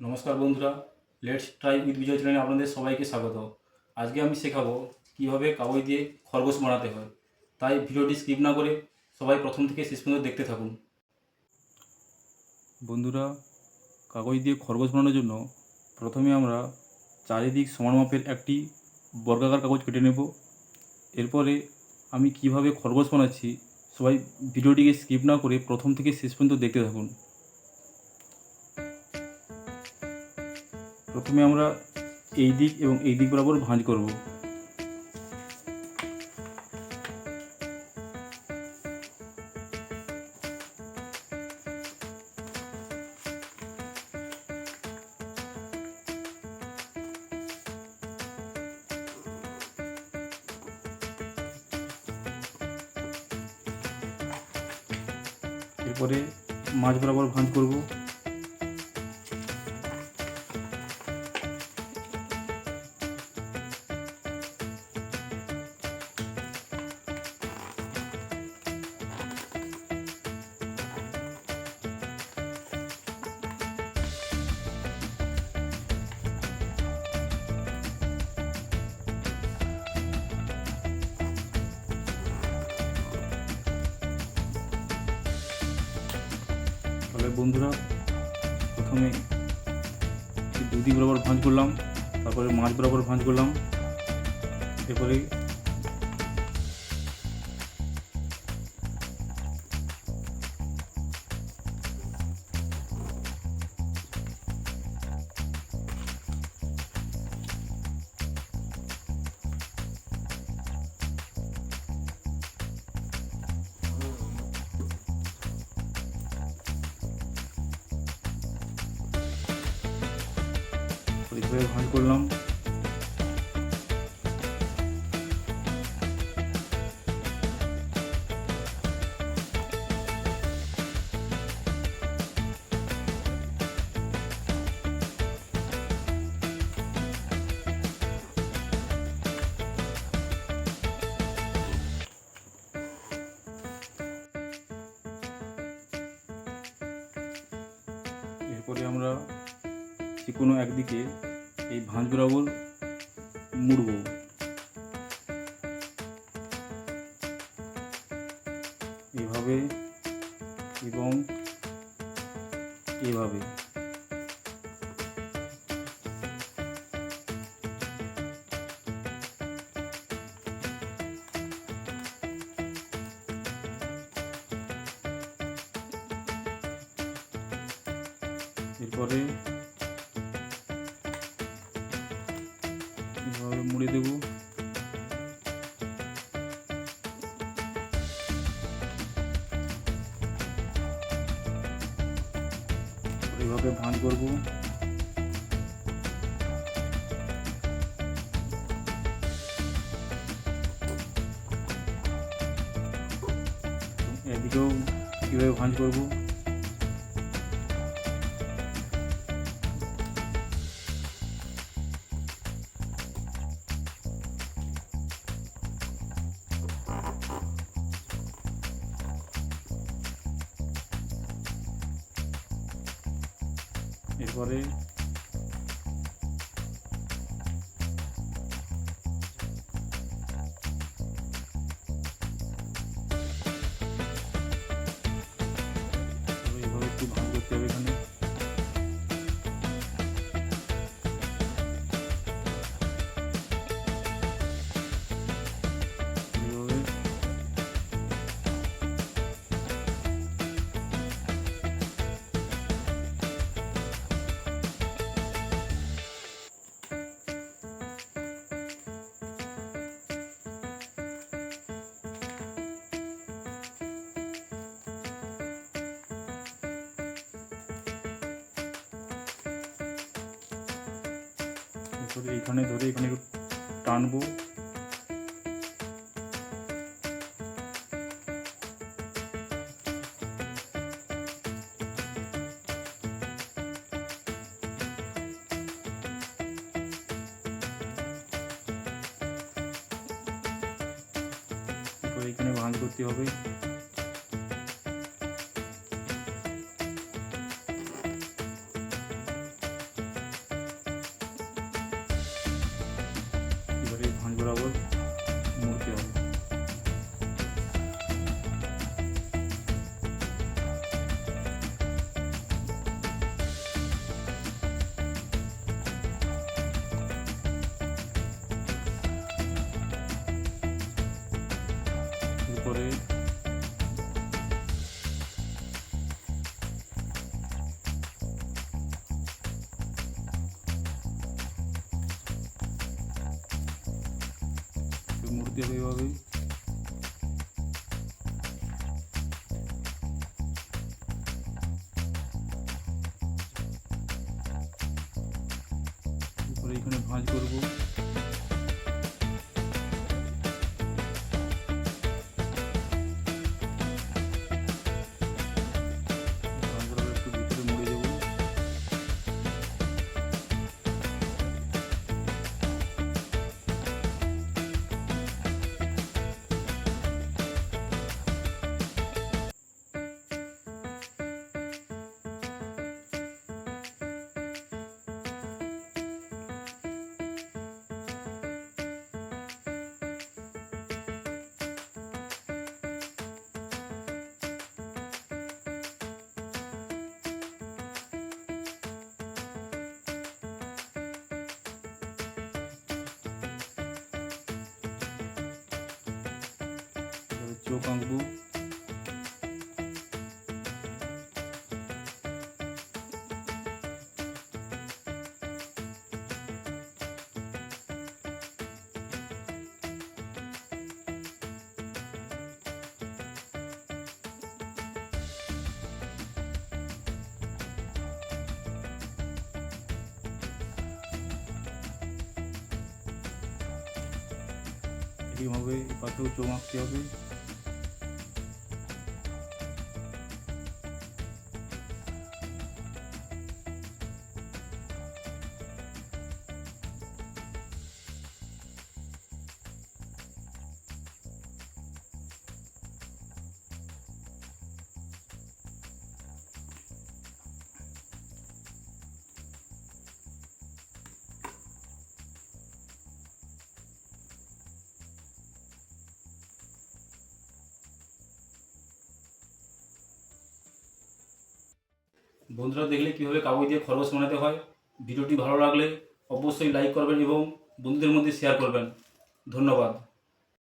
নমস্কার বন্ধুরা, let's try with বিজয় চ্যানেলে আপনাদের সবাইকে স্বাগত। আজকে আমি শেখাবো কিভাবে কাগজ দিয়ে খরগোশ বানাতে হয়। তাই ভিডিওটি স্কিপ না করে সবাই প্রথম থেকে শেষ পর্যন্ত দেখতে থাকুন। বন্ধুরা, কাগজ দিয়ে খরগোশ বানানোর জন্য প্রথমে আমরা চারিদিক সমান মাপের একটি বর্গাকার কাগজ কেটে নেব। এরপরে আমি কিভাবে খরগোশ বানাচ্ছি সবাই ভিডিওটিকে স্কিপ না করে প্রথম থেকে শেষ পর্যন্ত দেখতে থাকুন। প্রথমে আমরা এই দিক এবং এই দিক বরাবর ভাঁজ করব। এরপরে মাঝ বরাবর ভাঁজ করব। তাহলে বন্ধুরা, প্রথমে দুদিক বরাবর ভাঁজ করলাম, তারপরে মাঝ বরাবর ভাঁজ করলাম। এরপরে এইভাবে ভাঁজ করলাম। এরপরে আমরা যে কোনো একদিকে এই ভাঁজ বরাবর মুড়ব। এভাবে এবং এভাবে। এরপরে এভাবে মুড়ে দেব। এভাবে ভাঁজ করব। এদিকেও কীভাবে ভাঁজ করব। এরপরে এইভাবে একটু ভাঁজ করতে হবে এখানে। এইভাবে এইখানে ধরে এখানে টানবো। এখানে ভাঁজ করতে হবে। বরাবর মুড়তে হবে। এরপরে মুড়তে হবে এভাবে। এরপরে এখানে ভাঁজ করবো। ভাঁজগুলো একটু ভিতরে মুড়ে দেবো। এবারে চোখ আঁকবো। এইভাবে এই পাশেও চোখ আঁকতে হবে। বন্ধুরা, দেখলে কীভাবে কাগজ দিয়ে খরগোশ বানাতে হয়। ভিডিওটি ভালো লাগলে অবশ্যই লাইক করবেন এবং বন্ধুদের মধ্যে শেয়ার করবেন। ধন্যবাদ।